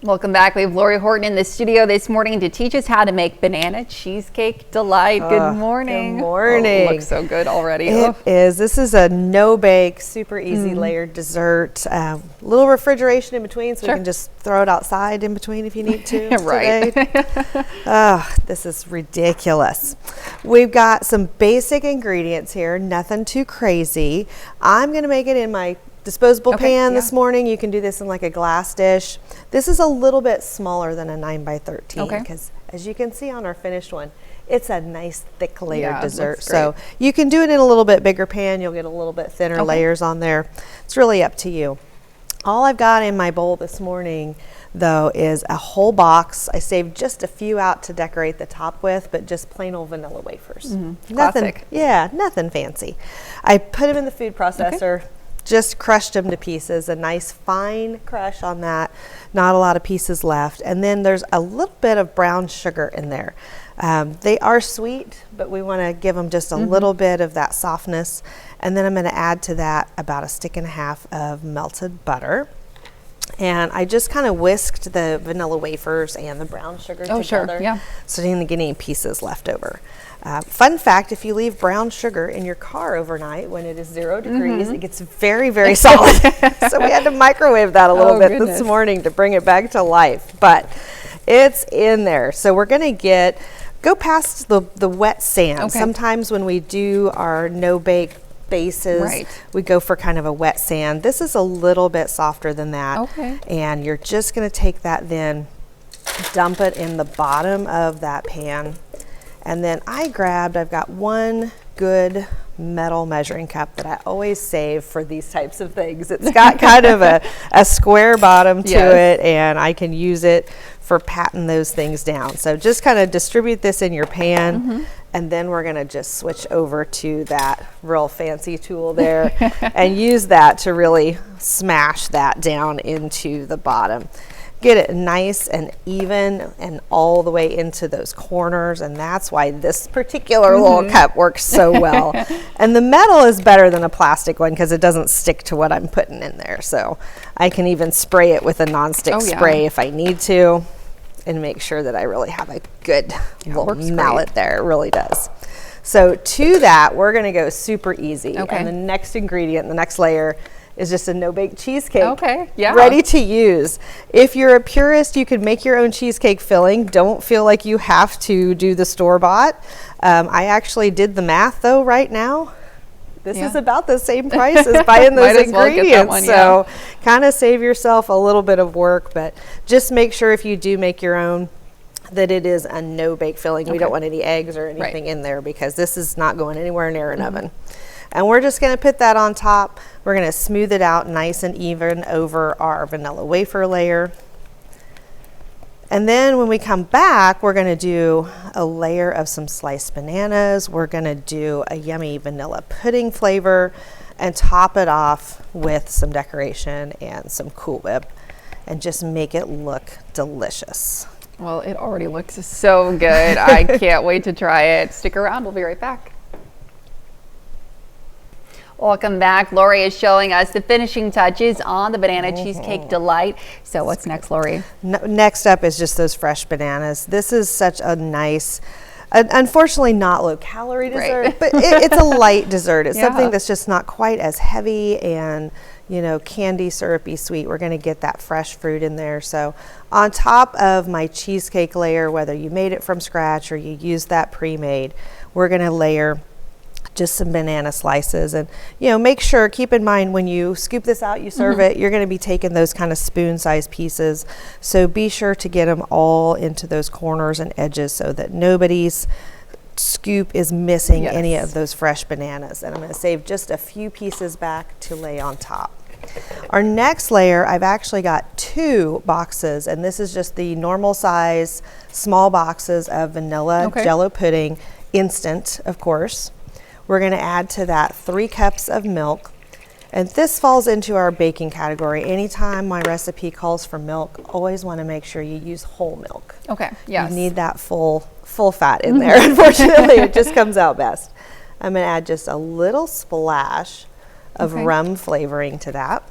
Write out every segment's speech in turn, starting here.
Welcome back. We have Lori Horton in the studio this morning to teach us how to make Banana Cheesecake Delight. Good morning. Good morning. Oh, it looks so good already. It is. This is a no-bake, super easy layered dessert. A little refrigeration in between, so we can just throw it outside in between if you need to. Right. This is ridiculous. We've got some basic ingredients here, nothing too crazy. I'm going to make it in my disposable pan this morning. You can do this in like a glass dish. This is a little bit smaller than a 9 by 13 because as you can see on our finished one, it's a nice thick layered dessert. So you can do it in a little bit bigger pan. You'll get a little bit thinner layers on there. It's really up to you. All I've got in my bowl this morning though is a whole box. I saved just a few out to decorate the top with, but just plain old vanilla wafers. Classic. Nothing fancy. I put them in the food processor. Just crushed them to pieces, a nice fine crush on that, not a lot of pieces left. And then there's a little bit of brown sugar in there. They are sweet, but we want to give them just a little bit of that softness. And then I'm going to add to that about 1.5 sticks of melted butter. And I just kind of whisked the vanilla wafers and the brown sugar together. So I didn't get any pieces left over. Fun fact, if you leave brown sugar in your car overnight when it is 0 degrees, it gets very, very solid. So we had to microwave that a little bit this morning to bring it back to life. But it's in there. So we're going to go past the wet sand. Sometimes when we do our no-bake bases, we go for kind of a wet sand. This is a little bit softer than that. And you're just going to take that then, dump it in the bottom of that pan. And then I've got one good metal measuring cup that I always save for these types of things. It's got kind of a square bottom to it, and I can use it for patting those things down. So just kind of distribute this in your pan, and then we're gonna just switch over to that real fancy tool there and use that to really smash that down into the bottom. Get it nice and even and all the way into those corners, and that's why this particular little cup works so well. And the metal is better than a plastic one because it doesn't stick to what I'm putting in there. So I can even spray it with a nonstick spray if I need to, and make sure that I really have a good little mallet there. It really does. So to that, we're going to go super easy. And the next ingredient, the next layer, is just a no-bake cheesecake. Ready to use. If you're a purist, you could make your own cheesecake filling. Don't feel like you have to do the store-bought. I actually did the math though right now. This is about the same price as buying those ingredients. So kind of save yourself a little bit of work, but just make sure if you do make your own that it is a no-bake filling. We don't want any eggs or anything in there because this is not going anywhere near an oven. And we're just going to put that on top. We're going to smooth it out nice and even over our vanilla wafer layer. And then when we come back, we're going to do a layer of some sliced bananas. We're going to do a yummy vanilla pudding flavor and top it off with some decoration and some Cool Whip and just make it look delicious. Well, it already looks so good. I can't wait to try it. Stick around. We'll be right back. Welcome back. Lori is showing us the finishing touches on the Banana Cheesecake Delight. So what's next, Lori? Next up is just those fresh bananas. This is such a nice, unfortunately not low calorie dessert, but it's a light dessert. It's something that's just not quite as heavy and, you know, candy syrupy sweet. We're going to get that fresh fruit in there. So on top of my cheesecake layer, whether you made it from scratch or you used that pre-made, we're going to layer just some banana slices. And you know, make sure, keep in mind when you scoop this out, you serve it, you're going to be taking those kind of spoon sized pieces, so be sure to get them all into those corners and edges so that nobody's scoop is missing any of those fresh bananas. And I'm going to save just a few pieces back to lay on top. Our next layer, I've actually got 2 boxes, and this is just the normal size small boxes of vanilla Jello pudding, instant of course. We're going to add to that 3 cups of milk, and this falls into our baking category. Anytime my recipe calls for milk, always want to make sure you use whole milk. You need that full fat in there. Unfortunately, it just comes out best. I'm going to add just a little splash of rum flavoring to that.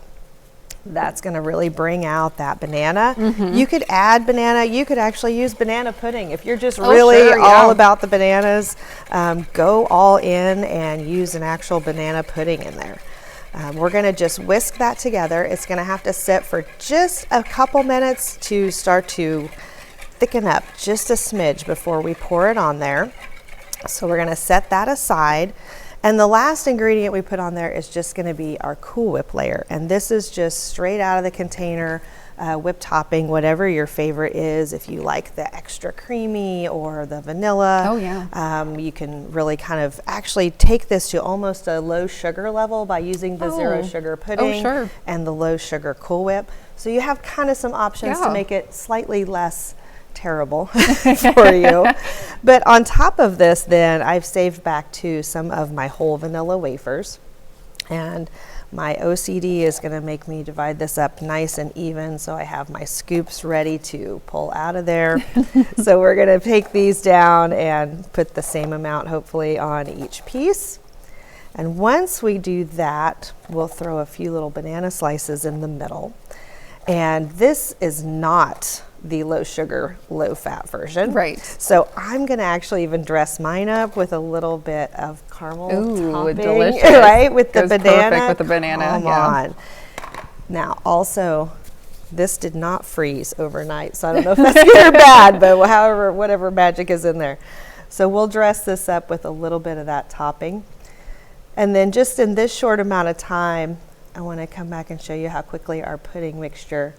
That's going to really bring out that banana. You could add banana. You could actually use banana pudding. If you're just really sure, all about the bananas, go all in and use an actual banana pudding in there. We're going to just whisk that together. It's going to have to sit for just a couple minutes to start to thicken up just a smidge before we pour it on there. So we're going to set that aside. And the last ingredient we put on there is just going to be our Cool Whip layer. And this is just straight out of the container, whipped topping, whatever your favorite is. If you like the extra creamy or the vanilla, Oh, yeah. you can really kind of actually take this to almost a low sugar level by using the zero sugar pudding sure. and the low sugar Cool Whip. So you have kind of some options to Yeah. make it slightly less terrible for you. But on top of this, then I've saved back to some of my whole vanilla wafers, and my OCD is going to make me divide this up nice and even, so I have my scoops ready to pull out of there. So we're going to take these down and put the same amount hopefully on each piece. And once we do that, we'll throw a few little banana slices in the middle. And this is not the low sugar, low fat version. Right. So I'm going to actually even dress mine up with a little bit of caramel topping. Delicious. Right, with the Goes banana. perfect with the banana. Come yeah. on. Now, also, this did not freeze overnight, so I don't know if that's good or bad, but however, whatever magic is in there. So we'll dress this up with a little bit of that topping. And then just in this short amount of time, I want to come back and show you how quickly our pudding mixture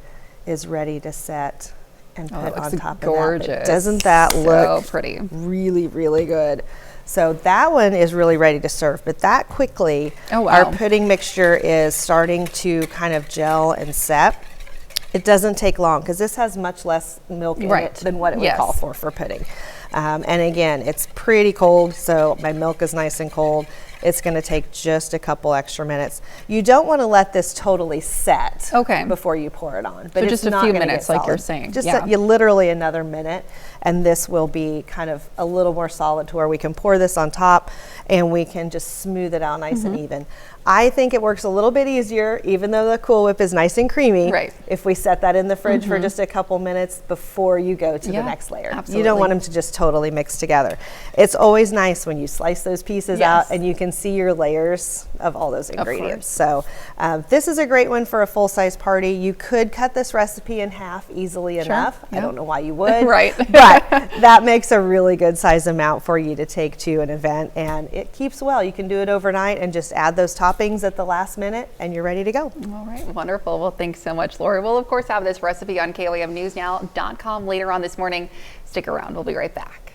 is ready to set and put on top gorgeous. of that. But doesn't that look so pretty? really, really good? So that one is really ready to serve, but that quickly, Oh, wow. our pudding mixture is starting to kind of gel and set. It doesn't take long because this has much less milk in Right. it than what it would Yes. call for pudding. And again, it's pretty cold, so my milk is nice and cold. It's going to take just a couple extra minutes. You don't want to let this totally set before you pour it on. But So it's just a not few gonna minutes, get like you're solid. saying. Just Yeah. you literally another minute, and this will be kind of a little more solid to where we can pour this on top and we can just smooth it out nice and even. I think it works a little bit easier, even though the Cool Whip is nice and creamy, Right. if we set that in the fridge for just a couple minutes before you go to the next layer. You absolutely. don't want them to just totally mix together. It's always nice when you slice those pieces out and you can see your layers of all those ingredients. So this is a great one for a full-size party. You could cut this recipe in half easily enough. I don't know why you would. Right. But that makes a really good size amount for you to take to an event, and it keeps well. You can do it overnight and just add those toppings at the last minute and you're ready to go. All right, wonderful. Well, thanks so much, Lori. We'll, of course, have this recipe on KOAMNewsNow.com later on this morning. Stick around. We'll be right back.